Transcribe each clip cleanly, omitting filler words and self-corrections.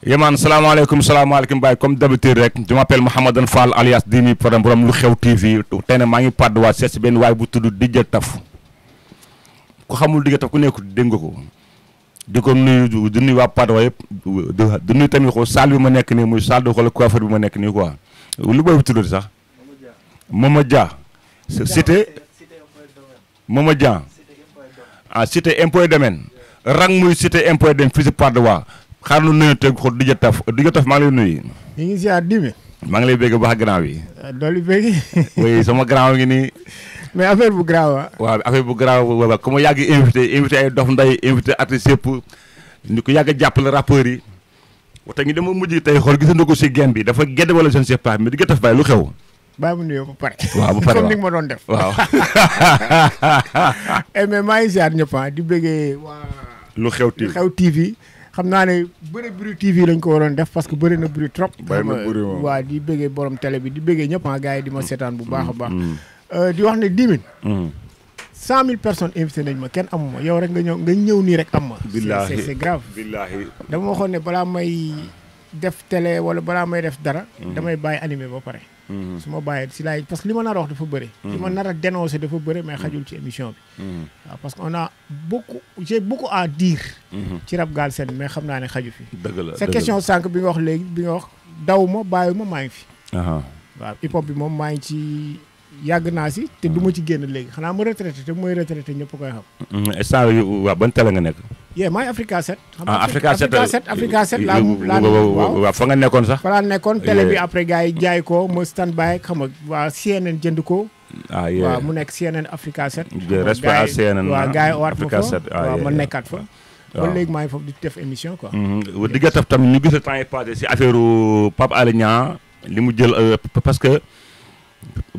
Yéman salaamaaleykum Baye comme d'habitude rek je m'appelle Mouhamadan Fall alias Dimi Fadam borom lu xew TV tey nag maa ngi pàddu waa seet si benn waay bu tudd DJ Taf ku xamul DJ Taf ku nekk dégg nga ko di ko nuyu di nuyu waa Padoa yëpp di nuyu tamit ko salle bi ma nekk nii muy salle de xool coiffeur bi ma nekk nii quoi lu booy bu tudd sax Mama Dia cité Mama Dia ah cité impôt domaine rang muy cité impôt domaine fii si Padoa xaar nu nuyu teg ko DJ Taf maa ngi lay nuyu. ñu ngi ziar Dimi. maa ngi lay bëgg baax grand bi. doolu bëgg. oui sama grand ngi nii. mais affaire bu graaw ah. waaw affaire bu graaw waaw ku ma yàgg invité ay dof nday invité artistes yëpp ni ko yàgg a jàppale rappeurs yi te ñu dama mujj tey xool gisandoo ko si gen bi dafa gedd wala je ne sais pas mais DJ Taf Baye lu xew. bàyyi mu nuyoo ba pare. waaw ba pare comme ni nga ma doon def. waaw. mais maa ngi ziar ñëpp di bëggee waa. lu xew TV lu xew TV. xam naa ne bëri bruit TV lañ ko waroon def parce que bëri na bruit trop. bëri na bruit moom waaw di bëggee borom télé bi di bëggee ñëpp gars yi di ma seetaan bu baax a baax. di wax ne 10 000. 100 000 personnes invité nañ ma kenn amuma yow rek nga ñëw nii rek am ma. billaahi c'est grave. billaahi dama waxoon ne balaa may def télé wala balaa may def dara. damay bàyyi animé ba pare. su ma bàyyee si laay parce que li ma nar a wax dafa bëri. li ma nar a dénoncer dafa bëri mais xajul ci émission bi. waaw parce que j'ai beaucoup à dire. ci rap Galsen mais xam naa ne xaju fi. dëgg la sa question sànq bi nga wax léegi bi nga wax daw ma bàyyi ma maa ngi fi. waaw hip hop bi moom maa ngi ci yàgg naa si te du ma ci génn léegi xanaa ma retraité te mooy retraité ñëpp koy xam. instant bii waaw ban télé nga nekk. maa ngi Africa 7. Africa 7 laa waaw fa nga nekkoon sax. fa laa nekkoon télé bi après gars yi jaay ko ma stand by xam nga waa CNN jënd ko. waaw mu nekk CNN Africa 7. respect à CNN waaw gars yi waat ma Africa fa 7 waaw ma nekkaat fa. ba léegi maa ngi foofu di def émission quoi. DJ Taf tamit ñu gis le temps yi passé si affaire Pape Alé Niang li mu jël parce que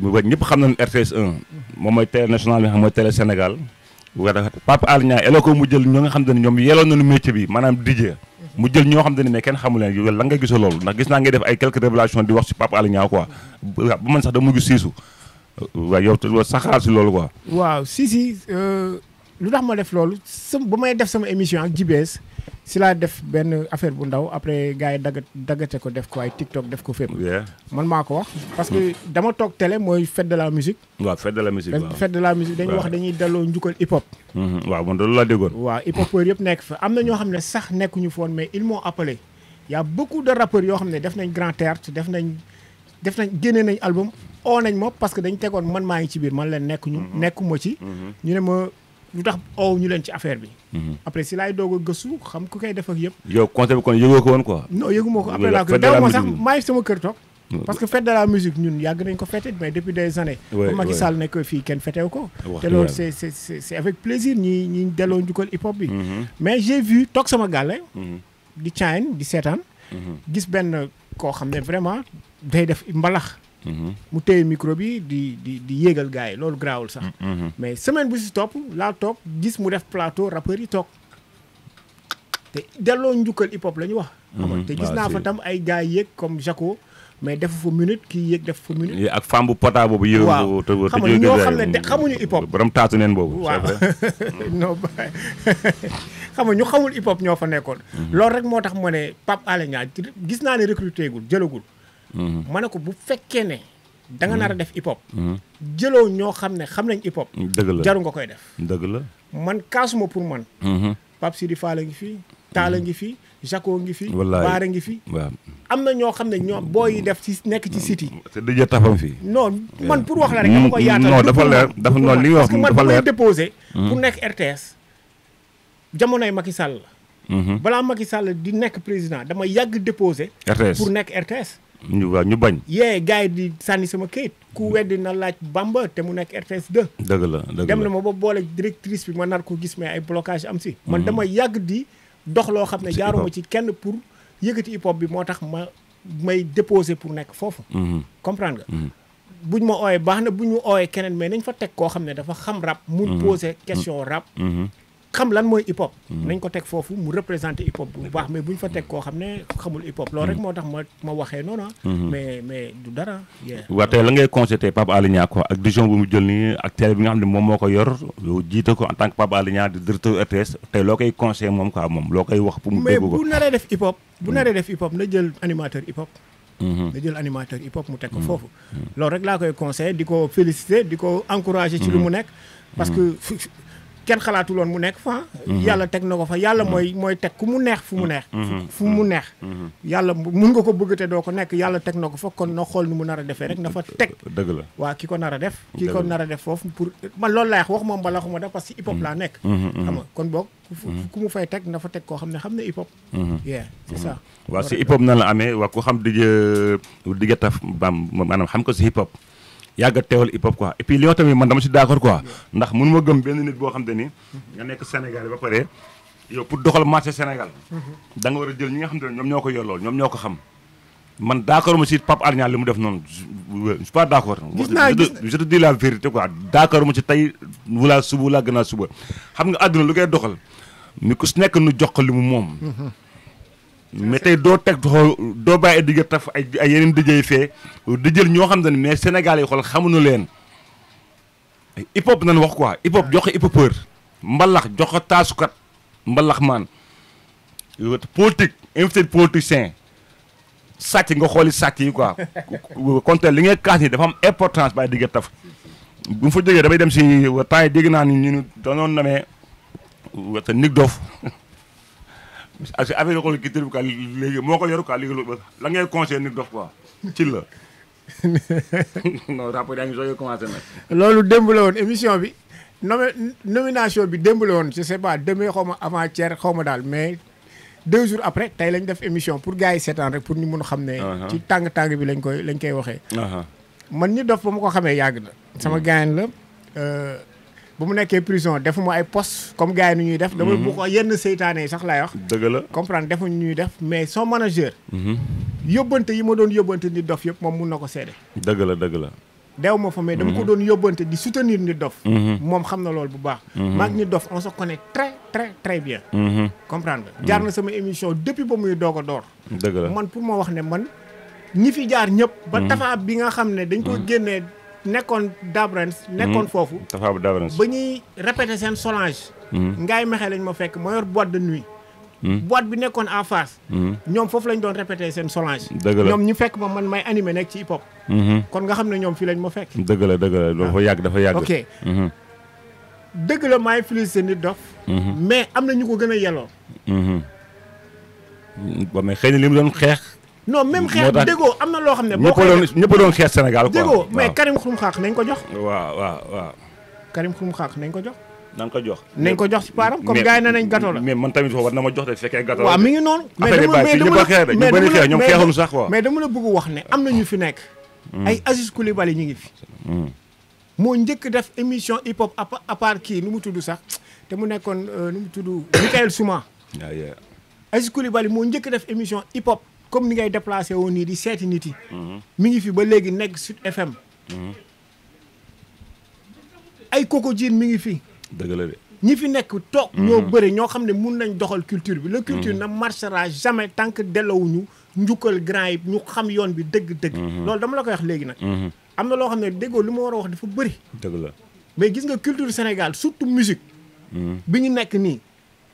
ñëpp xam nañu RTS 1 moom mooy télé national bi xam mooy télé Sénégal. Pape Alé Niang elo ko mu jël ñoo nga xam te ne ñoom yeloon nañu métier bi maanaam DJ mu jël ñoo xam te ne mais kenn xamu leen yow la nga gisoo loolu ndax gis naa ngay def ay quelques révélations di wax si Pape Alé Niang quoi bu man sax da mujj siisu waaw yow saxaar si loolu quoi. waaw si lu tax ma def loolu ba may def sama émission ak JBS si laa def benn affaire bu ndaw après gars yi daggate ko def ko ay TikTok def ko fépp. man maa ko wax parce que dama toog télé mooy fête de la musique. waaw fête de la musique waaw fête de la musique dañuy wax dañuy delloo njukkal hip hop. waaw man loolu laa déggoon. waaw hip hopeurs yëpp nekk fa am na ñoo xam ne sax nekkuñu foon mais ils m'ont appelé y a beaucoup de rappeurs yoo xam ne def nañ grand théâtre def nañ génne nañ album oo nañ ma parce que dañ tegoon man maa ngi ci biir man leen nekkuma ci. ñu ne ma lu tax oo ñu leen ci affaire bi. après si laay doog a gëstu xam ku koy def ak yëpp. yow conseil bi kon yëgoo ko woon quoi. non yëguma ko après laa ko daw ma sax maa ngi sama kër toog. parce que fête de la musique ñun yàgg nañ ko fêté mais depuis des années. ba Macky Sall nekk fii kenn fêtéw ko. te loolu c'est avec plaisir ñi delloo njukkal hip hop bi. mais j'ai vu toog sama gàlle. di caayin di seetaan. gis benn koo xam ne vraiment day def mbalax. mu téye micro bi di yéegal gars yi loolu garaawul sax. mais semaine bu si topp laa toog gis mu def plateau rappeurs yi toog te delloo njukkal hip hop la ñu wax. te gis naa fa tam ay gars yéeg comme Jaco mais defu fa minute kii yéeg def fa minute. ak femme bu pota boobu. yéeg waaw xam nga ñoo xam ne xamuñu hip hop. borom taatu neen boobu. waaw non xam nga ñu xamul hip hop ñoo fa nekkoon. loolu rek moo tax ma ne Pape Alé Niang gis naa ne recruté gul jëlagul. ma ne ko bu fekkee ne da nga nar a def hip hop. jëloo ñoo xam ne xam nañ hip hop. dëgg la jaru nga koy def. dëgg la man kaasuma pour man. Pape Sidi Fall a ngi fi. Talla ngi fi Jaco ngi fi. wallaay Baara ngi fi. waaw am na ñoo xam ne ñoo booy def ci nekk ci site yi. te DJ Tafam fii. non man pour wax la rek dama koy yaatal. non dafa leer dafa noonu li nga wax parce que man dafa leer. déposé. pour nekk RTS. jamonoy Macky Sall la. balaa Macky Sall di nekk président dama yàgg déposé. RTS pour nekk RTS. ñu bañ. gars yi di sànni sama kayit ku weddi na laaj Bamba te mu nekk RTS 2. dëgg la dëgg la dem na ma ba boole directrice bi ma nar ko gis mais ay blocage am si. man dama yàgg di dox loo xam ne jaaruma ci kenn pour yëkkati hip hop bi moo tax may déposer pour nekk foofu. comprendre nga. buñ ma ooyee baax na buñ ma ooyee keneen mais nañ fa teg koo xam ne dafa xam rap. mun poser question rap. xam lan mooy hip hop. nañ ko teg foofu mu représenter hip hop bu baax mais bu ñu fa teg koo xam ne xamul hip hop. loolu rek moo tax ma waxee noonu mais du dara. waaw tey la ngay constaté Pape Alé Niang quoi ak décision bu mu jël nii ak télé bi nga xam ne moom moo ko yor jiite ko en tant que Pape Alé Niang di directeur RTS tey loo koy conseillé moom quoi moom loo koy wax. pour mu dégg ko mais bu naree def hip hop. bu naree def hip hop na jël animateur hip hop. na jël animateur hip hop mu teg ko foofu. loolu rek laa koy conseillé di ko féliciter di ko encourager ci lu mu nekk. parce que kenn xalaatul woon mu nekk fa. yàlla teg na ko fa yàlla mooy teg ku mu neex fu mu neex. fu mu neex. yàlla mun nga ko bëgg te doo ko nekk yàlla teg na ko fa kon na xool nu mu nar a defee rek na fa teg. dëgg la waa ki ko nar a def. ki ko nar a def foofu pour man loolu laay wax moom bala xuma def parce que hip hop laa nekk. xam nga kon boog ku mu fay teg na fa teg koo xam ne hip hop. c'est ça. waaw si hip hop na la amee waa ku xam Dj Taf Bam maanaam xam ko si hip hop. yàgg a teewal hip hop quoi et puis li tamit man dama si d'accord quoi ndax mënu ma gëm benn nit boo xam te ni nga nekk Sénégal ba pare yow pour doxal marché Sénégal da nga war a jël ñi nga xam te ne ñoom ñoo ko yollool ñoom ñoo ko xam man d'accord ma si Pape Alé Niang li mu def noonu je suis pas d'accord. je te dis la vérité quoi d'accord ma si tey wala suba wala gannaaw suba xam nga àdduna lu koy doxal mi ku si nekk nu jox ko li mu moom. mais tey doo teg doo bàyyi Dj Taf ay yeneen DJ yi fee di jël ñoo xam ne mais Sénégal yi xool xamuñu leen hip hop nañ wax quoi hip hop jox ko hip hopeur mbalax jox ko taasukat mbalax maan politique invité politicien sàcc nga xooli sàcc yi quoi konte li ngay kaas ni dafa am importance bàyyi Dj Taf bu mu fa jógee damay dem si temps yi dégg naa ni ñu danoon namee te Nick Doff ak si affaire yi ki tërbi quoi léegi moo ko yor quoi léegi la ngay conseillé Nick Doff quoi ci la non rapport yaa ngi soo commencé nag loolu démb la woon émission bi nomination bi démb la woon je sais pas demain xaw ma avant-hier xaw ma daal mais 2 jours après tey lañ def émission pour gars yi seetaan rek pour ñu mun a xam ne ci tàng-tàng bi lañ koy waxee man Nick Doff ba ma ko xamee yàgg na sama gaañ la bu mu nekkee prison defuma ay poste comme gars yi nu ñuy def dama bu ko yenn seytaane yi sax laay wax dëgg la comprendre defuñu ñuy def mais son manager yóbbante yi ma doon yóbbante Nick Doff yëpp moom mun na ko seede dëgg la deew ma fa mais dama ko doon yóbbante di soutenir Nick Doff moom xam na loolu bu baax maag Nick Doff on se connaît très très très bien comprendre nga jaar na sama émission depuis ba muy doog a door dëgg la man pour ma wax ne man ñi fi jaar ñëpp ba Tafa bi nga xam ne dañ ko génnee nekkoon Dabrens nekkoon foofu Tafa Dabrens ba ñuy répété seen Solange ngaay mexe lañ ma fekk ma yor boîte de nuit boîte bi nekkoon en face ñoom foofu lañ doon répété seen Solange ñoom ñu fekk ma man may animé nekk ci hip hop kon nga xam ne ñoom fii lañ ma fekk dëgg la dafa yàgg ok dëgg la maay félicité Nick Doff mais am na ñu ko gën a yelloo ba mais xëy na li mu doon xeex non même xeex déggoo am na loo xam ne boo ñëpp doon xeex Sénégal quoi déggoo mais Karim Xurum Xaax nañ ko jox waaw Karim Xurum Xaax nañ ko jox nañ ko jox ci paaram comme gars yi ne nañ gâteau la mais man tamit foofu war na ma jox te fekkee gâteau waaw mi ngi noonu mais dama la bëgg wax ne am na ñu fi nekk ay Aziz Coulibaly ñu ngi fi moo njëkk def émission hip hop à part kii nu mu tudd sax te mu nekkoon nu mu tudd Michael Souma Aziz Coulibaly moo njëkk def émission hip hop comme ni ngay déplacé woon nii di seeti nit yi mi ngi fi ba léegi nekk Sud FM ay Coco Jean mi ngi fi dëgg la de ñi fi nekk toog ñoo bëri ñoo xam ne mun nañ doxal culture bi la culture ne marchera jamais tant que dellawuñu njukkal grand yi ñu xam yoon bi dëgg-dëgg loolu dama la koy wax léegi nag am na loo xam ne déggoo li ma war a wax dafa bëri dëgg la mais gis nga culture Sénégal surtout musique bi ñu nekk nii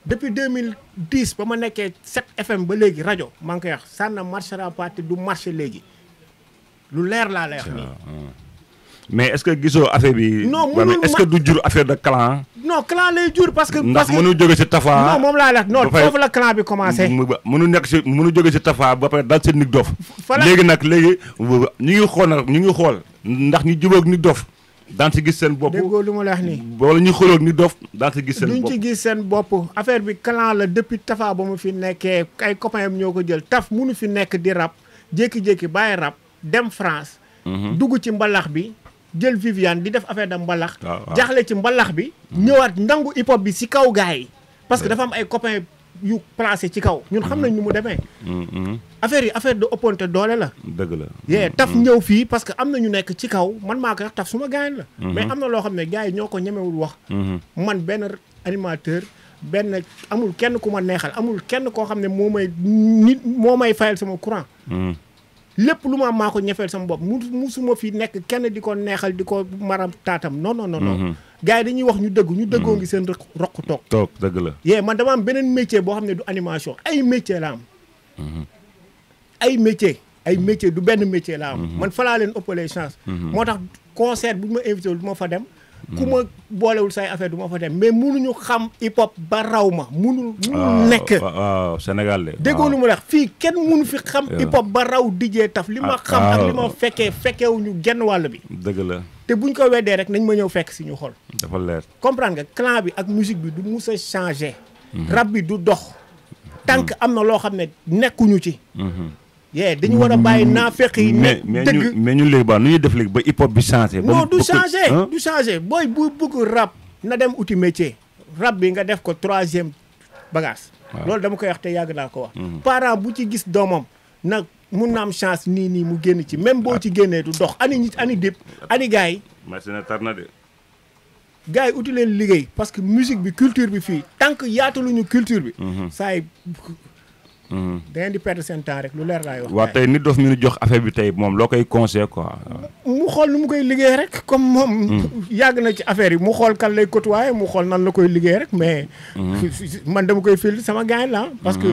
depuis 2010 ba ma nekkee 7FM ba léegi rajo maa ngi koy wax ça ne marchera pas te du marché léegi lu leer laa lay wax nii mais est-ce que gisoo affaire bi non est-ce que du jur affaire de clan non clan lay jur parce que ndax mënu jóge ci Tafa non moom laa la non foofu la clan bi commencé mënu jóge ci Tafa ba pare dal seen Nick Doff léegi nag ñu ngi xool ndax ñu jubóog Nick Doff daan si gis seen bopp déggoo lu ma la wax nii wala ñu xooloog Nick Doff daan si gis seen bopp duñ ci gis seen bopp affaire bi clan la depuis Tafa ba mu fi nekkee ay copains ñoo ko jël Taf mënu fi nekk di rap jékki-jékki bàyyi rap dem France dugg ci mbalax bi jël Viviane di def affaire da mbalax jaaxle ci mbalax bi ñëwaat ndangu hip hop bi si kaw gars yi parce que dafa am ay copains yu placé ci kaw ñun xam nañ nu mu demee affaire de ëppante doole la dëgg la yee Taf ñëw fii parce que am na ñu nekk ci kaw man maa ko wax Taf suma gaañ la mais am na loo xam ne gars yi ñoo ko ñemewul wax man benn animateur benn amul kenn ku ma neexal amul kenn koo xam ne moo may fayal sama courant. lépp lu ma maa ko ñefeel sama bopp musuma fi nekk kenn di ko neexal di ko maram taatam non non non. gars yi dañuy wax ñu dëgg ñu dëggoo ngi seen roq toog dëgg la. yee man dama am beneen métier boo xam ne du animation ay métier la am. ay métier du benn métier la am. man fa laa leen ëppalee chance. moo tax concert bu ñu ma invité wul du ma fa dem. ku ma boolewul say affaire du ma fa dem mais munuñu xam hip hop ba raw ma munul nekk. waaw Sénégal de. déggoo lu mu wax fii kenn munu fi xam hip hop ba raw DJ Taf li ma xam ak li ma fekkewuñu genn wàll bi. dëgg la. te buñ ko weddee rek nañ ma ñëw fekk si ñu xool. dafa leer. comprendre nga clan bi ak musique bi du mus a changé. rap bi du dox. tant am na loo xam ne nekkuñu ci. dañu war a bàyyi naafeq yi. mais ñun léegi ba nu ñuy def léegi ba hip hop bi changé. non du changé booy bu bëgg rap na dem uti métier. rap bi nga def ko 3e bagage. loolu dama koy wax te yàgg naa ko wax. parent bu ci gis doomam nag mun na am chance nii mu génn ci même boo ci génnee du dox ani dip ani gars yi. machine tar na de. gars yi uti leen liggéey parce que musique bi culture bi fii tant que yaataluñu culture bi. saa yi da ngeen di perdre seen temps rek lu leer laay wax. waaw tey Nit Doff mi ñu jox affaire bi tey moom loo koy conseil quoi. mu xool nu mu koy liggéey rek comme moom. yàgg na ci affaire yi mu xool kan lay côtoyer mu xool nan la koy liggéey rek mais. man dama koy fil sama gars la parce que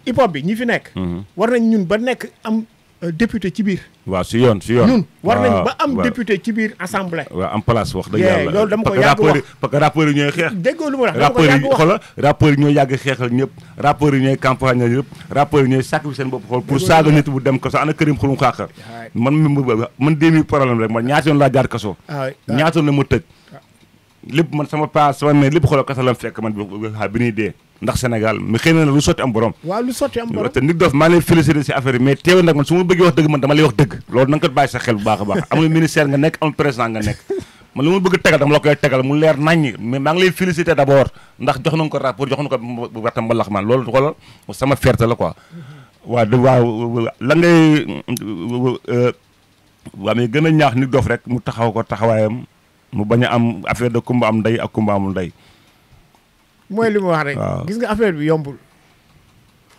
hip hop bi ñi fi nekk. war nañ ñun ba nekk am député ci biir. waaw si yoon. ñun war nañ ba am député ci biir assemblée. waaw am place wax dëgg yàlla loolu dama ko yàgg wax parce que rappeurs yi ñooy xeex. déggoo lu ma wax dama ko yàgg wax rappeurs yi ñooy yàgg xeexal ñëpp rappeurs yi ñooy campagne ñëpp rappeurs yi ñooy sacrifice seen bopp xool pour saaga nit bu dem kaso ana Karim Xurum Xaaxar man 2000 problème rek man ñaata yoon laa jaar kaso. ñaata yoon la ma tëj. lépp man sama paa sama mère lépp xoolal kaso la fekk man bi ñuy dee ndax Sénégal mais xëy na lu sotti am borom. waaw lu sotti am borom te Nit Doff maa ngi lay félicité si affaire yi mais teewul nag man su ma bëggee wax dëgg man dama lay wax dëgg loolu na nga ko bàyyi sa xel bu baax a baax amul ministère nga nekk amul président nga nekk man lu ma bëgg tegal dama la koy tegal mu leer naññi mais maa ngi lay félicité d'abord ndax jox nañu ko rapport jox nañu ko waxtaan mbalax man loolu xoolal sama fierté la quoi waaw la ngay waa mais gën a ñaax Nit Doff rek mu taxaw ko taxawaayam mu bañ a am affaire de kumba am ndey ak kumba amul ndey. mooy li ma wax rek. gis nga affaire bi yombul.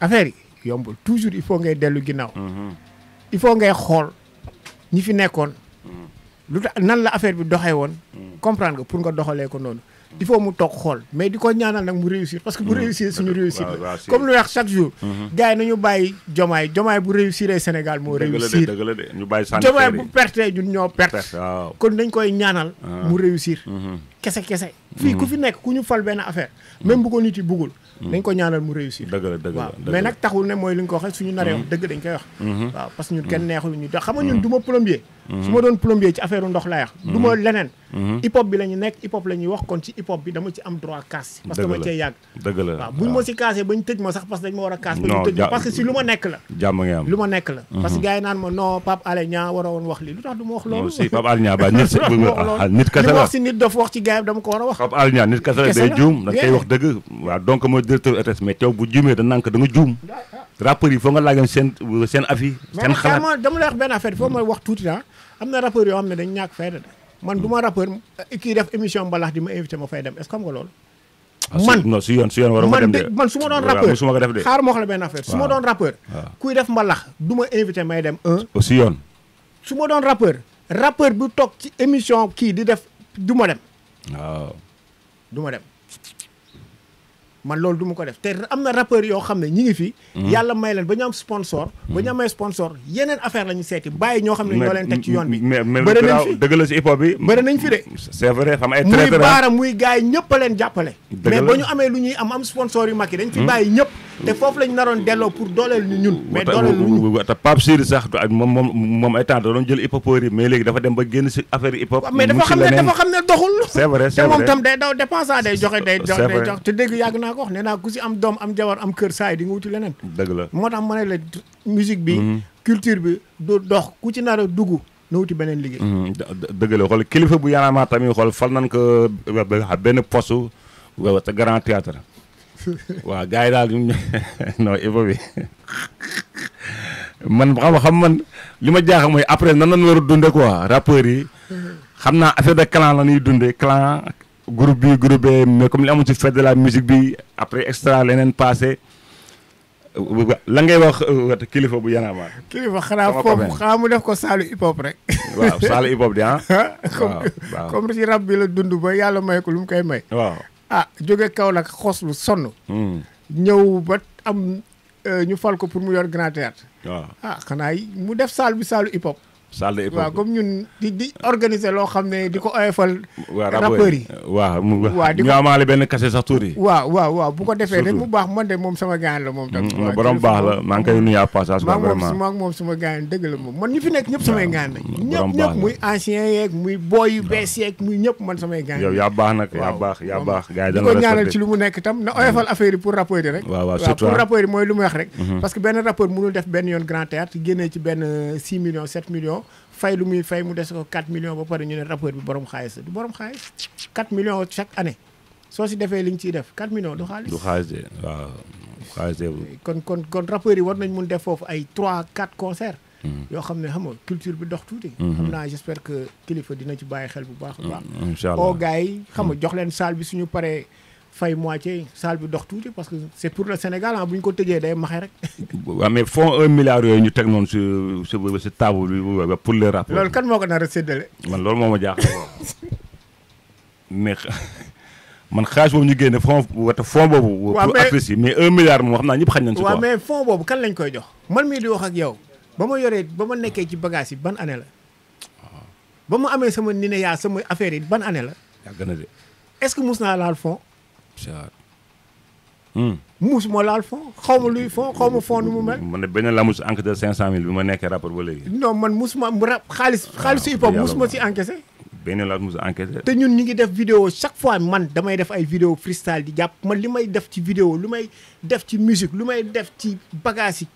affaire yi yombul toujours il faut ngay dellu ginnaaw. il faut ngay xool ñi fi nekkoon. lu tax nan la affaire bi doxee woon. comprendre nga pour nga doxalee ko noonu. il faut mu toog xool mais di ko ñaanal nag mu réussir parce que bu réussir suñu réussir la comme lu wax chaque jour. gars yi nañu bàyyi jomaay bu réussir Sénégal moo réussir. dëgg la de ñu bàyyi jomaay bu perte ñun ñoo perte. kon dañ koy ñaanal. mu réussir. kese. fii ku fi nekk ku ñu fal benn affaire. même bu ko nit yi buggul. dañ ko ñaanal mu réussir. dëgg la waaw mais nag taxul ne mooy li nga ko waxee suñu naree wax dëgg dañ koy wax. waaw parce que ñun kenn neexul ñu xam nga ñun du ma plombier. su ma doon plombier ci affaire ndox lay wax. du ma leneen. hip hop bi la ñu nekk hip hop la ñuy wax kon ci hip hop bi dama ci am droit kaas. parce que dama cee yàgg. dëgg la waaw buñ ma si kaasee bañ tëj ma sax parce que dañ ma war a kaas. ba ñu tëj ma parce que si lu ma nekk la. jàmm nga am lu ma nekk la. parce que gars yi naan ma non Pape Alé Niang waroon wax lii lu tax du ma wax loolu. si Pape Alé Niang ba nit kese la li ma wax si Nit Doff wax ci gars yi dama ko war a wax. Pape Alé Niang nit kese la day juum da koy wax dëgg waaw donc mooy directeur ETS mais teew bu juumee da nank da nga juum rappeurs yi foo nga laajoon seen avis seen xalaat mais dama lay wax benn affaire foo ma wax tuuti am na rappeurs yoo xam ne dañ ñàkk fayda de man du ma rappeur kii def émission mbalax di ma invité ma fay dem est-ce que xam nga loolu man non si yoon war ma dem de man su ma doon rappeur musuma ko def de xaar ma wax la benn affaire su ma doon rappeur kuy def mbalax du ma invité may dem si yoon su ma doon rappeur bu toog ci émission kii di def du ma dem waaw du ma dem man loolu du ma ko def te am na rappeurs yoo xam ne ñi ngi fi. yàlla may leen ba ñu am sponsor. ba ñu amee sponsor yeneen affaire la ñu seeti bàyyi ñoo xam ne ñoo leen teg ci yoon bi. bëri nañ fi dëgg la si hip hop bi. bëri nañ fi de. c'est vrai xam ay muy baara muy gars yi ñëpp a leen jàppale. mais ba ñu amee lu ñuy am sponsor yu mag yi dañ fi bàyyi ñëpp. te foofu lañ naroon delloo pour dooleel ñu ñun. mais dooleel ñu te Pape Sidi sax moom ay temps da doon jël hip hop yi mais léegi dafa dem ba génn si affaire hip hop. mais dafa xam ne doxul. c'est vrai te moom tam day daw dépense day joxe te dégg yàgg naa ko wax nee naa ku si am doom am jabar am kër saa yi di nga wuti leneen. dëgg la moo tax ma ne la musique bi. culture bi du dox ku ci nar a dugg na wuti beneen liggéey. dëgg la xool kilifa bu yaanaama tamit xool fal nañ ko benn poste te grand théâtre waaw gars yi daal non hip hop bi man xam li ma jaaxal mooy après nan lañ war a dundee quoi rappeurs yi xam naa affaire de clan la ñuy dundee clan groupe bi mais comme li amul ci fête de la musique bi après extra leneen passé la ngay wax kilifa bu Y'en kilifa xanaa foofu xanaa mu def ko saalu hip hop rek. waaw saalu hip hop di comme ci rab bi la dund ba yàlla may ko lu mu koy may. waaw jóge Kaolack xoslu sonn. ñëw ba am ñu fal ko pour mu yor grand théâtre. waaw xanaa mu def saal bi saalu hip hop. salle de hip hop waaw comme ñun di organiser loo xam ne di ko oyofal. rappeurs yi waaw ñu amaale benn kase sax tuuti. waaw bu ko defee rek mu baax man de moom sama gaañ la moom tam. borom baax la maa ngi koy nuyu à passage. vraiment maa moom sama gaañ dëgg la moom man ñu fi nekk ñëpp samay gaañ lañ. ñëpp muy ancien yeeg muy booy yu bees yeeg muy ñëpp man samay gaañ. yow yaa baax nag yaa baax gars yi di ko ñaanal ci lu mu nekk tam na oyofal affaire yi pour rappeurs yi rek. waaw surtout pour rappeurs yi mooy lu muy wax rek. parce que benn rappeur mënul def benn yoon grand théâtre génnee ci benn 6 millions 7 millions fay lu muy fay mu des ko 4 millions ba pare ñu ne rappeur bi borom xaalis du borom xaalis 4 millions chaque année soo si defee li ñu ciy def 4 millions du xaalis. du xaalis de waaw xaalis de. kon rappeurs yi war nañ mun def foofu ay 3 4 concerts. yoo xam ne xam nga culture bi dox tuuti. xam naa j'espère que kilifa dina ci bàyyi xel bu baax a baax. incha allah gars yi xam nga jox leen salle bi suñu paree fay moitié salle bi dox tuuti parce que c'est pour le Sénégal bu ñu ko tëjee day maxe rek. waaw mais fond 1 milliard yooyu ñu teg noonu si table bi pour les rappeurs. loolu kan moo ko nar a séddale. man loolu moo ma jaaxal mais man xaalis boobu ñu génne fond boobu. pour artistes yi mais 1 milliard moom xam naa ñëpp xañ nañ si quoi. waaw mais fond boobu kan lañ koy jox. man mii di wax ak yow ba ma nekkee ci bagage yi ban année la. ba ma amee sama NINEA sama affaire yi ban année la. yàgg na de. est-ce que mus naa laal fond. musuma laal fond xaw ma luy fond xaw ma fond nu mu mel. man de benn la mus encaissé 500000 bi ma nekkee rapport ba léegi. non man musuma xaalisu hip hop musuma si encaissé. benn la mus encaissé. te ñun ñu ngi def vidéo chaque fois man damay def ay vidéo freestyle di jàpp man li may def ci vidéo lu may def ci musique lu may def ci bagage yi.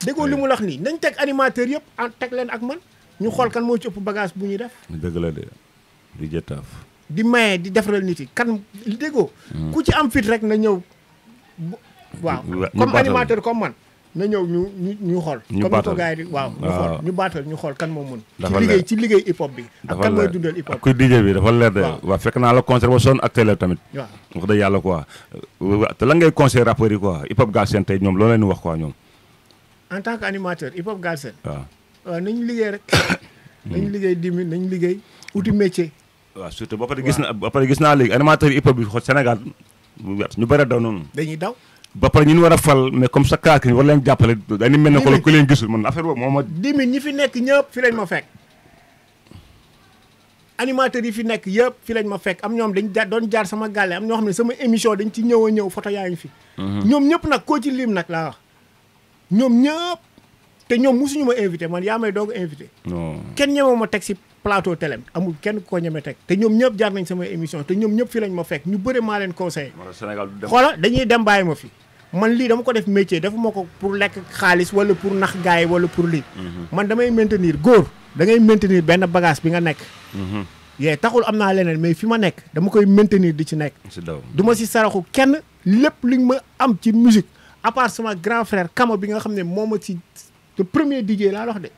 déggoo li mu wax nii nañ teg animateur yëpp teg leen ak man ñu xool kan moo ci ëpp bagage bu ñuy def. dëgg la de di jëtaaf. di maye di defaral nit yi kan déggoo. ku ci am fit rek na ñëw. waaw comme animateur comme man na ñëw ñu xool. ñu baatal comme ni ko gars yi di waaw. ñu xool ñu baatal ñu xool kan moo mun. ci liggéey hip hop bi. ak kan mooy dundal hip hop. kuy DJ bi dafa leer de. waaw fekk naa la concert ba sonn ak télé tamit. waaw wax dëgg yàlla quoi. te lan ngay conseil rappeurs yi quoi hip hop Galsen tey ñoom loolu leen wax quoi ñoom. en tant que animateur hip hop Galsen. waaw nañu liggéey rek. nañu liggéey 10 000 nañu liggéey uti métier. waaw surtout ba pare gis naa léegi animateur hip hop bi Sénégal ñu bëri daw noonu. dañuy daw. ba pare ñu war a fal mais comme ça kaak war leen jàppale dañuy mel ne ko ku leen gisul man affaire boobu moo ma. 10 000 ñi fi nekk ñëpp fi lañ ma fekk. animateurs yi fi nekk yëpp fi lañ ma fekk am ñoom dañ doon jaar sama gàlle am ñoo xam ne sama émission dañ ci ñëw photo yaa ngi fi. ñoom ñëpp nag koo ci lim nag laa wax. ñoom ñëpp te ñoom musuñu ma invité man yaa may doog invité. kenn ñemewu ma teg si plateau télé amul kenn koo ñeme teg te ñoom ñëpp jaar nañ sama émission te ñoom ñëpp fi lañ ma fekk ñu bëre maa leen conseillé. xoola dañuy dem bàyyi ma fi. man lii dama ko def métier dafa ma ko pour lekk xaalis wala pour nax gars yi wala pour lii. man damay maintenir góor da ngay maintenir benn bagage bi nga nekk. yee taxul am naa leneen mais fi ma nekk dama koy maintenir di ci nekk. du ma si saraxu kenn lépp li ma am ci musique à part sama grand frère Kama bi nga xam ne moo ma ci le premier DJ laa wax de.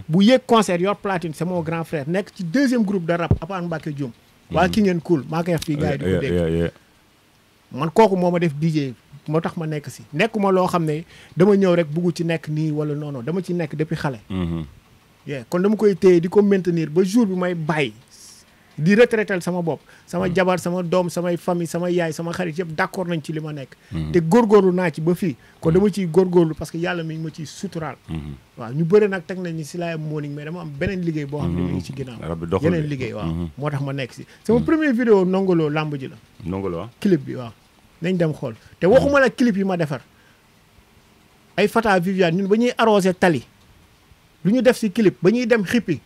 bu yéeg concert yor platine c'est mon grand frère nekk ci deuxième groupe de rap à part Mbacke Dioum. waa King and Cool maa koy wax fii gars yi di ko dégg. man kooku moo ma def DJ. moo tax ma nekk si nekkuma loo xam ne dama ñëw rek bugg ci nekk nii wala non dama ci nekk depuis xale. kon dama koy téye di ko maintenir ba jour bi may bàyyi di retraité sama bopp sama jabar sama doom samay famille sama yaay sama xarit yëpp d'accord nañ ci li ma nekk. te góorgóorlu naa ci ba fii kon dama ciy góorgóorlu parce que yàlla mi ngi ma ciy suturaal. waaw ñu bëri nag teg nañ ni si laay morning mais dama am beneen liggéey boo xam ne mi ngi ci ginnaaw. yeneen liggéey waaw. moo tax ma nekk si sama premier vidéo Ndongo lamb ji la. Ndongo clip bi waaw. nañ dem xool te waxuma la clip yi ma defar ay Fata Viviane ñun ba ñuy arrosé tali lu ñu def si clip ba ñuy dem xippi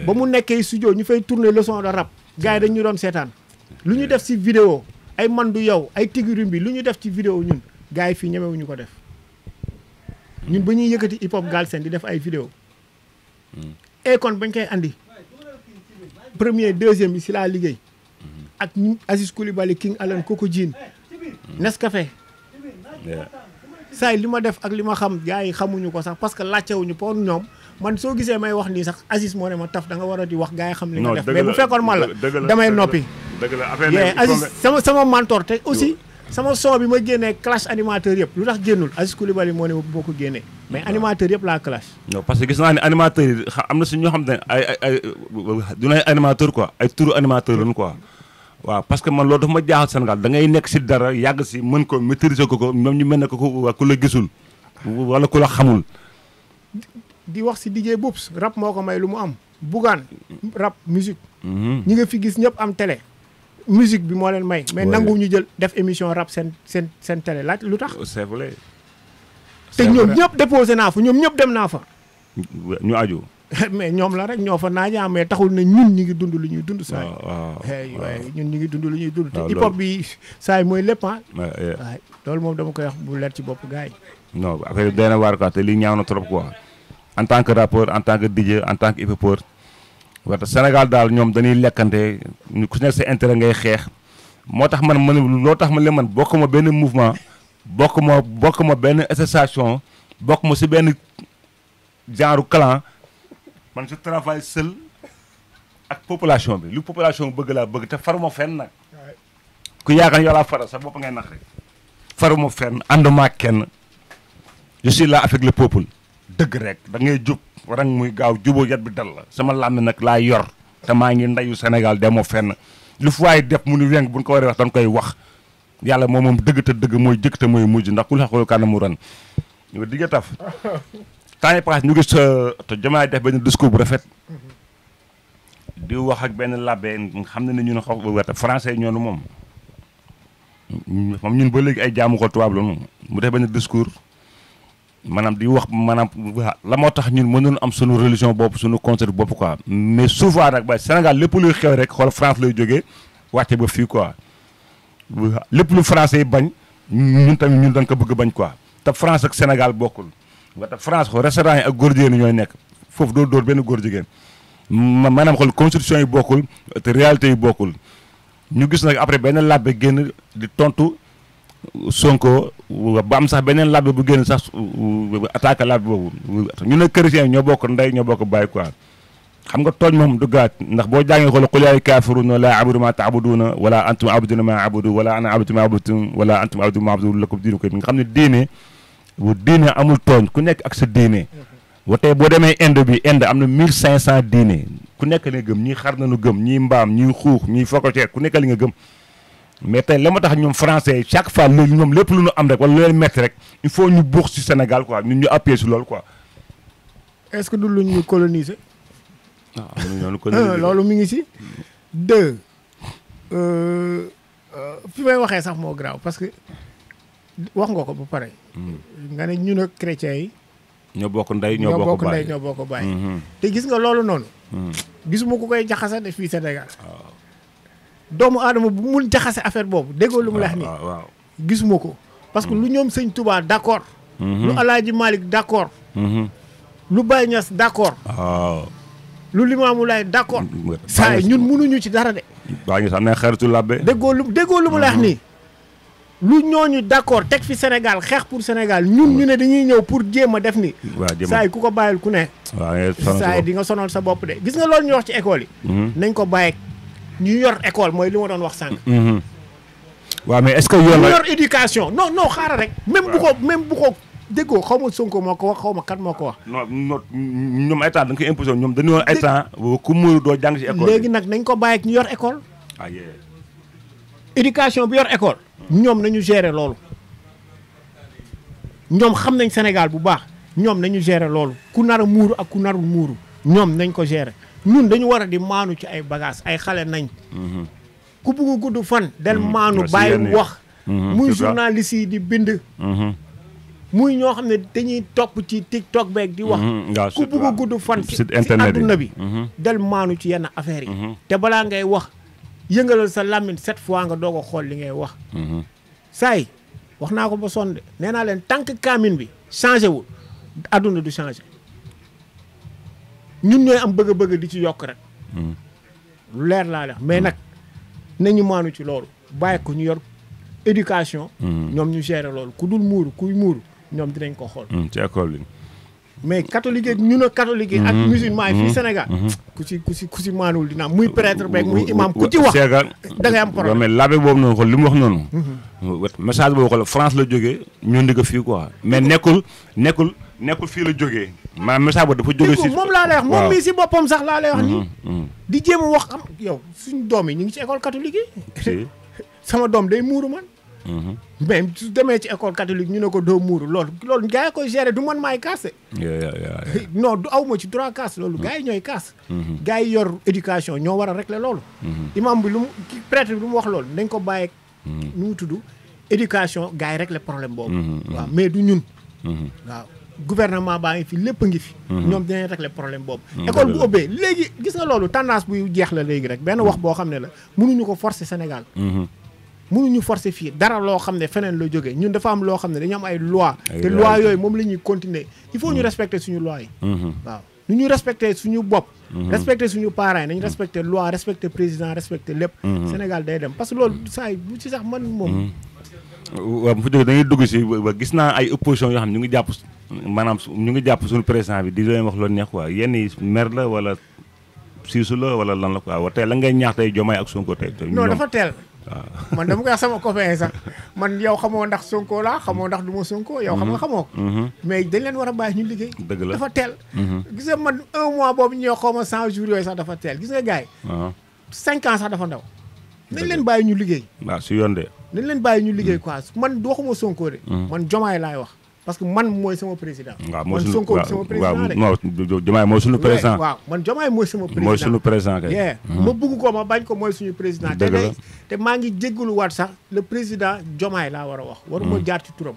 ba mu nekkee studio ñu fay tourner leçon de rap gars yi dañ ñu doon seetaan lu ñu def si vidéo ay man du yow ay tigurim bi lu ñu def ci vidéo ñun gars yi fii ñemewuñu ko def ñun ba ñuy yëkkati hip hop Galsen di def ay vidéo et kon bañ koy andi premier deuxième bi si laa liggéey ak ñu Aziz Coulibaly King Allen Coco Jean Nescafé saa yi li ma def ak li ma xam gars yi xamuñu ko sax parce que laajtewuñu pour ñoom man soo gisee may wax nii sax Aziz moo ne ma taf da nga war a di wax gars yi xam li nga def mais bu fekkoon man la damay noppi dëgg la affaire Aziz sama mentor te aussi sama son bi ma génnee clash animateur yëpp lu tax génnul Aziz Coulibaly moo ne boo ko génnee mais animateur yëpp laa clash. non parce que gis naa ne animateur yi am na si ñoo xam ne ay du ay animateur quoi ay turu animateur lañu quoi waaw parce que man loolu dafa ma jaaxal Sénégal da ngay nekk si dara yàgg si mën ko maîtriser ko ñoom ñu mel ne ko ku la gisul wala ku la xamul. di wax si DJ Boubs rap moo ko may lu mu am Bougane rap musique. ñi nga fi gis ñëpp am télé. musique bi moo leen may. mais nangu ñu jël def émission rap seen télé laaj lu tax. c'est vrai. te ñoom ñëpp déposé naa fa ñoom ñëpp dem naa fa. ñu aju. mais ñoom la rek ñoo fa naajaa mais taxul na ñun ñi ngi dund lu ñuy dund. saa yi waaye ñun ñi ngi dund lu ñuy dund. te hip hop bi saa yi mooy lépp ah. waaye loolu moom dama koy wax bu leer ci bopp gars yi. non affaire bi day na waar quoi te lii ñaaw na trop quoi en tant que rappeur en tant que DJ en tant que hip hopeur. wante Sénégal daal ñoom dañuy lekkante ku nekk sa intérêt ngay xeex moo tax man loo tax man man bokk ma benn mouvement bokk ma benn association bokk ma si benn genre clan man je travaille seul ak population bi lu population bëgg laa bëgg te faruma fenn nag ku yaakaar yow laa faral sa bopp ngay nax rek faruma fenn ànduma ak kenn je suis là avec le peuple dëgg rek da ngay jub warang muy gaaw jubóo yat bi dal la sama làmmi nag laa yor te maa ngi ndeyu Sénégal demoo fenn lu fu waay def mu nu weng buñ ko waree wax dañ koy wax yàlla moom dëgg te dëgg mooy jëkk te mooy mujj ndax ku la xaqul kan mu ran ñu digga taf temps yi passe ñu gis te Diomaye def benn discours bu rafet di wax ak benn labbe xam ne ñun xaw weta français ñoonu moom ñun ba léegi ay jaamu ko tubaab la mu def benn discours maanaam di wax maanaam la moo tax ñun mënoon am sunu religion bopp sunu concert bopp quoi mais souvent nag ba Sénégal lépp luy xew rek xool France lay jógee wàcce ba fii quoi lépp lu français yi bañ ñun tamit ñun dañ ko bëgg bañ quoi te France ak Sénégal bokkul nga te France xool restaurant yi ak góor jigéen ñooy nekk foofu doo dóor benn góor jigéen maanaam xool constitution yi bokkul te réalité yi bokkul ñu gis nag après benn labbe génn di tontu Sonko ba am sax beneen labbe bu génn sax attaque labbe boobu ñu ne chrétien ñoo bokk ndey ñoo bokk bàyyi quoi xam nga tooñ moom du gaat ndax boo jàngee xool qul yaa kaafiruuna laa a'budu maa ta'buduuna wala antum a'buduuna maa a'budu wala ana a'budu maa a'budtum wala antum a'buduuna maa a'budu lakum diinukum nga xam ne diine amul tooñ ku nekk ak sa diine wa tey boo demee Inde bi Inde am na 1500 diine ku nekk li nga gëm ñii xar nañu gëm ñii mbaam ñii xuux ñii fokoceer ku nekk li nga gëm mais tey la ma tax ñoom français chaque fois léegi ñoom lépp lu ñu am rek wala lu leen métti rek il faut ñu buux ci Sénégal quoi ñun ñu appuyer ci loolu quoi. est-ce que du lu ñu coloniser. waaw loolu mi ngi ci. deux fi may waxee sax moo grave parce que wax nga ko ba pare. nga ne ñun ak chrétiens yi. ñoo bokk ndey ñoo bokk baay ñoo bokk baay. te gis nga loolu noonu. gisuma ku koy jaxase def fii Sénégal. doomu aadama bu mun jaxase affaire boobu déggoo lu mu leex nii. gisuma ko parce que lu ñoom sëñ Touba d'accord. lu Alaaji Malick d'accord. lu Baye Niass d'accord. lu Limaamu Laay d'accord. saa ñun munuñu ci dara de. waa ngi sax ne xaritu labbe. déggoo lu mu leex nii. lu ñooñu d'accord teg fi Sénégal xeex pour Sénégal ñun ñu ne dañuy ñëw pour jéem a def ni saa yi ku ko bàyyil ku ne. saa yi di nga sonal sa bopp de gis nga loolu ñu wax ci école yi. nañ ko bàyyi ñu yor école mooy li ma doon wax sànq. waaw mais est-ce que yoon ñu yor éducation non xaaral rek. même bu ko déggoo xaw ma Sonko moo ko wax xaw ma kat moo ko wax. non ñoom ay temps da nga koy imposé ñoom dañu woon ay temps ku mu doo jàng ci école léegi nag nañ ko bàyyi ak ñu yor école. éducation bi yor école. ñoom nañu gérer loolu. ñoom xam nañ Sénégal bu baax ñoom nañu gérer loolu ku nar a muuru ak ku narul muuru ñoom nañ ko gérer ñun dañu war a di maanu ci ay bagages ay xale nañ. ku bugg gudd fan. del maanu bàyyi wax. muy journaliste yi di bind. muy ñoo xam ne dañuy topp ci TikTok beeg di wax. ku bugg gudd fan. ci àdduna bi. del maanu ci yenn affaires yi. te balaa ngay wax yëngalal sa làmmiñ 7 fois nga doog a xool li ngay wax. saa yi wax naa ko ba sonn de nee naa leen tant que kaamin bi changé wul àdduna du changé ñun ñooy am bëgg-bëgg di ci yokk rek. lu leer laa la mais nag nañu maanu ci loolu bàyyi ko ñu yor éducation. ñoom ñu gérer loolu ku dul muuru kuy muuru ñoom dinañ ko xool. ci école bi mais catholique yi ñun a catholique yi ak musulman yi fii Sénégal ku si maanuwul dina am muy prêtre beeg muy imam ku ci wax da ngay am problème mais l'abbé boobu noonu xool li mu wax noonu message boobu xool France la jógee ñun di ko fii quoi mais nekkul fii la jógee maanaam message boobu dafa jógee si moom laa lay wax moom mii si boppam sax laa lay wax nii di jéem a wax am yow suñu doom yi ñu ngi ci école catholique yi sama doom day muuru man mais su demee ci école catholique ñu ne ko doo muuru loolu gars yi koy gérer du man maay kaas non du aw ma ci droit kaas loolu gars yi ñooy kaas gars yi yor éducation ñoo war a régler loolu imam bi lu mu prêtre bi lu mu wax loolu nañ ko bàyyeeg nu mu tudd éducation gars yi régler problème boobu waaw mais du ñun waaw gouvernement baa ngi fi lépp a ngi fi ñoom dinañ régler problème boobu école bu ubbee léegi gis nga loolu tendance buy jeex la léegi rek benn wax boo xam ne la mënuñu ko forcer Sénégal mënuñu forcer fii dara loo xam ne feneen la jógee ñun dafa am loo xam ne dañu am ay loi te loi yooyu moom la ñuy continuer il faut ñu respecter suñu loi yi waaw nu ñu respecter suñu bopp respecter suñu parents yi nañu respecter loi respecter président respecter lépp Sénégal day dem parce que loolu saa yi bu ci sax man moom waaw bu fa jógee dañuy dugg si ba gis naa ay opposition yoo xam ne ñu ngi jàpp maanaam ñu ngi jàpp suñu président bi di leen wax loolu neex quoi yenn yi mer la wala siisu la wala lan la quoi wa tey la ngay ñaax tey Diomaye ak Sonko tey non dafa teel man dama koy wax sama copain sax man yow xamoo ndax Sonko laa xamoo ndax du ma Sonko yow xam nga xamoo ko mais dañ leen war a bàyyi ñu liggéey dëgg la dafa teel gis nga man 1 mois boobu ñëw xaw ma 100 jours yooyu sax dafa teel gis nga gars yi 5 ans sax dafa ndaw nañ leen bàyyi ñu liggéey waaw su yoon de nañ leen bàyyi ñu liggéey quoi man waxuma Sonko de man Diomaye laay wax parce que man mooy sama président man Sonko sama président de waaw Diomaye mooy suñu président waaw man Diomaye mooy sama président mooy suñu président kay ma bëgg ko ma bañ ko mooy suñu président te maa ngi jéggalu waat sax le président Diomaye laa war a wax waruma jaar ci turam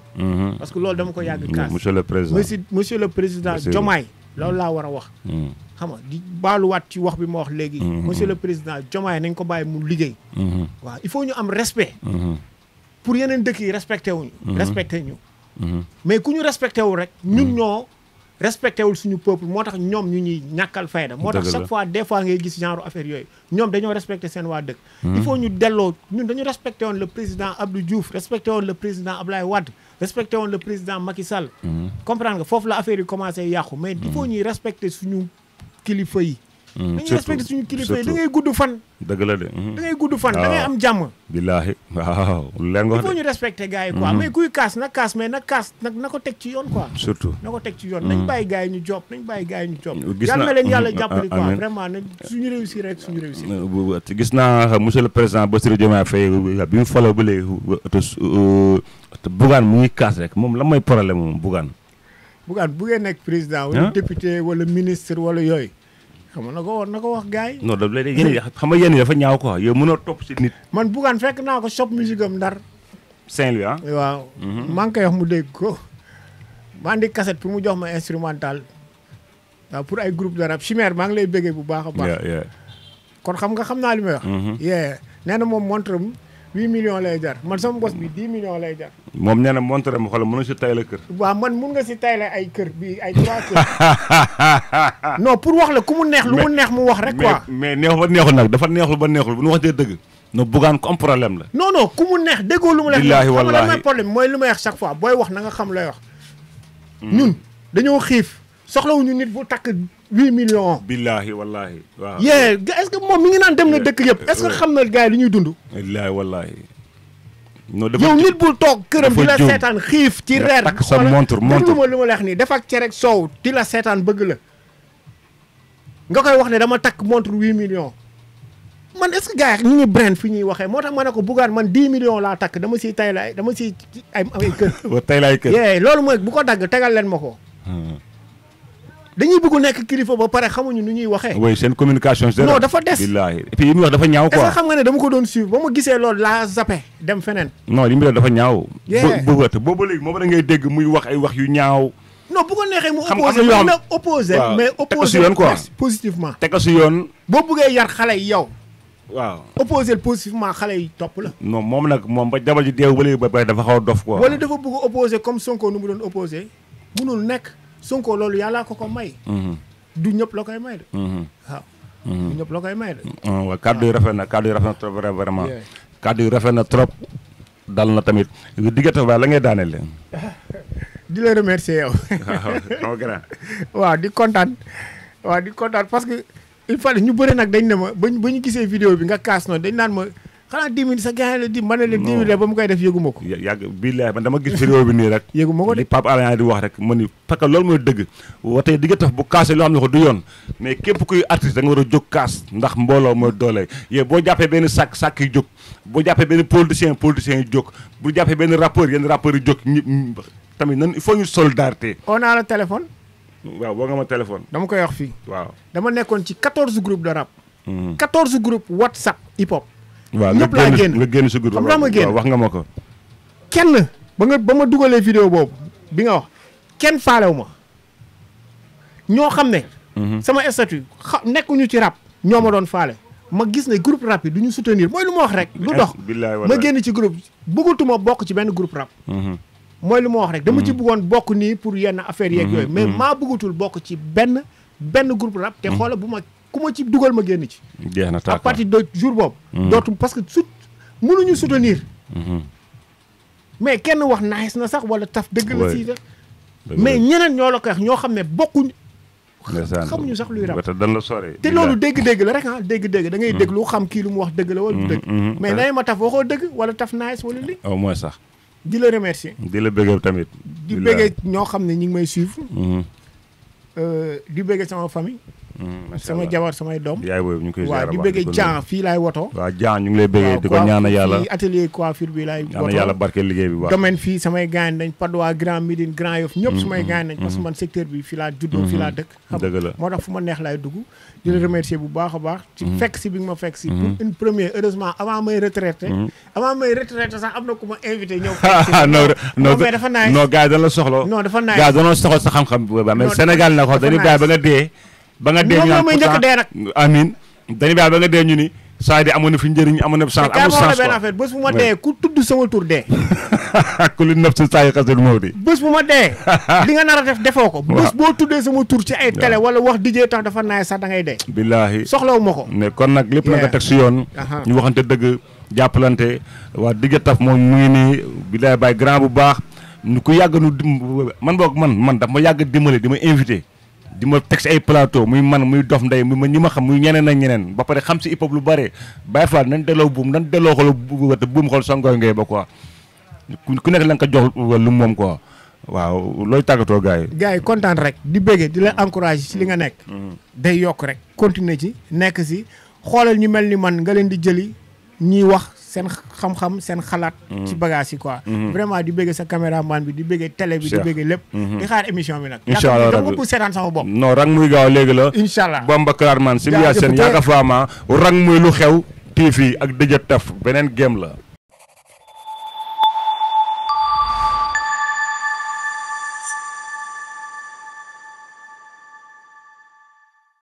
parce que loolu dama ko yàgg kaas monsieur le président monsieur le président Diomaye loolu laa war a wax xam nga di baaluwaat ci wax bi ma wax léegi monsieur le président Diomaye nañ ko bàyyi mu liggéey waaw il faut ñu am respect pour yeneen dëkk yi respecté wuñu respecté ñu mais ku ñu respecté wul rek ñun ñoo respecté wul suñu peuple moo tax ñoom ñu ñuy ñàkkal fayda moo tax chaque fois des fois ngay gis genre affaire yooyu ñoom dañoo respecté seen waa dëkk il faut ñu delloo ñun dañu respecté woon le président Abdou Diouf respecté woon le président Ablaye Wade respecté woon le président Macky Sall comprendre nga foofu la affaire yi commencé yàqu mais il faut ñuy respecté suñu kilifa yi dañuy respecté suñu kilifa yi da ngay gudd fan dëgg la de da ngay gudd fan da ngay am jàmm billaahi waaw leen nga il faut ñu respecté gars yi quoi mais kuy kaas na kaas mais na kaas nag na ko teg ci yoon quoi surtout na ko teg ci yoon nañ bàyyi gars yi ñu job nañ bàyyi gars yi ñu job yàlla na leen yàlla jàppale quoi vraiment na suñu réussir rek suñu réussir gis naa monsieur le président Bassirou Diomaye Faye bi mu faloo ba léegi te Bougane mu ngi kaas rek moom lan mooy problème moom Bougane buggee nekk président wala député wala ministre wala yooyu xam nga na ko wax gars yi. non da léegi yéen xam nga yéen dafa ñaaw quoi yow mënoo topp si nit. man Bougane fekk naa ko shop musique am Ndar. Saint-Louis ah. waaw. maa ngi koy wax mu dégg ko. maa andi cassette pour mu jox ma instrumental. waaw pour ay groupe de rap Chimère maa ngi lay bëggee bu baax a baax. kon xam naa li may wax. nee na moom montre am 8 millions lay jar man sama bos bi 10 millions lay jar. moom nee na montre am xoolal mënu si tayle kër. waaw man mun nga si tayle ay kër bi ay 3 kër. non pour wax la ku mu neex lu mu neex mu wax rek quoi. mais neexul ba neexul nag dafa neexul ba neexul bu ñu wax dee dëgg. no Bougane ko am problème la. non ku mu neex déggoo lu mu neex. billaahi wallaahi xam nga mooy problème mooy lu may wax chaque fois booy wax na nga xam lay wax. ñun dañoo xiif soxlawuñu nit bu takk 8 millions. billaahi wallaahi waaw. est-ce que moom mi ngi naan dem na dëkk yëpp est-ce que xam na gars yi li ñuy dund. billaahi wallaahi. yow nit bul toog këram di la seetaan xiif ci reer. takk sa montre lu ma leex nii def ak cere ak soow di la seetaan bëgg la. nga koy wax ne dama takk montre 8 millions. man est-ce que gars yi ñu ngi brand fi ñuy waxee moo tax ma ne ko Bougane man 10 millions laa takk dama siy tay la dama siy ay kër. tay la ay kër. loolu mooy bu ko dagg tegal leen ma ko. dañuy bëgg nekk kilifa ba pare xamuñu nu ñuy waxee. oui seen communication. non dafa des. billaahi et puis yi muy wax dafa ñaaw quoi. est-ce que xam nga ne dama ko doon suivre ba ma gisee loolu laa zappé dem feneen. non li muy wax dafa ñaaw. boobu léegi moom da ngay dégg muy wax ay wax yu ñaaw. non bu ko neexee mu opposé mais opposé yoon quoi positivement. teg ko si yoon. boo bëggee yar xale yi yow. waaw opposé positivement xale yi topp la. non moom nag moom ba jabar ji deew ba léegi ba dafa xaw a dof quoi. wala dafa bëgg opposé comme Sonko nu mu doon opposé munul nekk Sonko loolu yàllaa ko may. du ñëpp la koy may de. waaw. du ñëpp la koy may de. waaw kàddu yi rafet na trop vraiment. kàddu yi rafet na trop. dal na tamit diggante ba la ngay daaneel leen. di la remercier yow. waaw di kontaan parce que il fallait ñu bëri nag dañ ne ma ba ñu gisee vidéo bi nga kaas noonu dañ naan ma xanaa 10 000 sa gars la di ma ne leen 10 000 ba mu koy def yëgu ma ko. yàgg billahi man dama gis vidéo bi nii rek. yëgu ma ko de li Pape Alé di wax rek ma ni parce que loolu mooy dëgg watee di nga tax bu kaasee loo xam ne ko du yoon mais képp kuy artiste da nga war a jóg kaas ndax mbooloo mooy doole yee boo jàppee benn sàkk yi jóg boo jàppee benn politicien yi jóg bu jàppee benn rappeur yenn rappeurs yi jóg ñi tamit nan il faut ñu solidarité. on a le téléphone. waaw boo nga ma téléphone. dama koy wax fii. waaw dama nekkoon ci 14 groupes de rap. 14 groupes WhatsApp hip hop. waaw ñëpp laa génn nga génn si groupe xam naa ma génn wax nga ma ko. kenn ba ma dugalee vidéo boobu bi nga wax kenn faalewu ma ñoo xam ne. sama statut nekkuñu ci rap ñoo ma doon faale. ma gis ne groupe rap yi du ñu soutenir mooy lu ma wax rek. du dox ma génn ci groupe bëggatuma bokk ci benn groupe rap. mooy lu ma wax rek dama ci bëggoon bokk nii pour yenn affaires yeeg yooyu. mais maa bëggatul bokk ci benn groupe rap. te xoola bu ma ku ma ci dugal ma génn ci. jeex na à partir de jour boobu. dootu parce que mënuñu soutenir. mais kenn wax nice na sax wala taf dëgg la si mais ñeneen ñoo la koy wax ñoo xam ne bokkuñ. xamuñu sax luy rap dan la sore te loolu dégg-dégg la rek dégg-dégg da ngay dégg lu xam kii lu mu wax dëgg la wala du dëgg. mais nay ma taf waxoo dëgg wala taf nice wala li au moins sax. di la remercier. di la bëggee tamit. di bëggee ñoo xam ne ñi ngi may suivre. di bëggee sama famille. sama jabar samay doom. yaay boobu ñu ngi koy waaw di bëggee Jean fii laay woto. waaw Jean ñu ngi lay bëggee di ko ñaana yàlla. fii atelier coiffure bi laay woto. ñaana yàlla barkeel liggéey bi baax. domaine fii samay gaañ nañ Padois Grand Médine Grand Yoff ñëpp sumay gaañ nañ parce que man secteur bi fii laa juddoo fii laa dëkk. dëgg la moo tax fu ma neex laay dugg. di la remercier bu baax a baax. ci fekk si bi nga ma fekk si. pour une première heureusement avant may retraité. sax am na ku ma invité ñëw. non mais dafa naaj. non gars yi dañ la soxla. non dafa naaj gars yi dañoo soxla sa xam-xam. mais Sénégal na ko dañuy bàyyi ba nga dee. ba nga dee ñu naan may njëkk dee nag. amiin dañuy bàyyi ba nga dee ñu ni saa di amoon na fi njëriñ amoon na fi chance amul chance benn affaire bés bu ma dee ku tudd sama tur dee. ku li nëf si saa yi xasul moo di. bés bu ma dee li nga nar a def defoo ko. bés boo tuddee sama tur ci ay télé wala wax dijee tax dafa naay sax da ngay dee. billaahi soxlawu ma ko. mais kon nag lépp na nga teg si yoon. ñu waxante dëgg jàppalante waa dijee taf moom mu ngi nii billaahi bàyyi grand bu baax ñu ko yàgg nu man boog man daf ma yàgg dimbale di ma invité. di ma teg si ay plateau muy man muy dof ndey muy ñi ma xam muy ñeneen ak ñeneen ba pare xam si hip hop lu bare Baye Fall nan delloo buum nan delloo xol buum xol songoy ngay ba quoi ku nekk la nga ko jox lu moom quoi waaw looy tàggatoo gars yi kontaan rek di bëggee di la encouragé ci li nga nekk day yokk rek continuer ci nekk si xoolal ñu mel ni man nga leen di jëli ñiy wax seen xam-xam seen xalaat ci bagage yi quoi vraiment di bëgg sa caméraman bi di bëgg télé bi di bëgg lépp di xaar émission bi nag incha allah dama pour seetaan sama bopp non rang muy gaaw léegi la incha allah Bamba Clarman Symbiose Sène yaaga faama rang muy lu xew TV ak Dj Taf beneen game la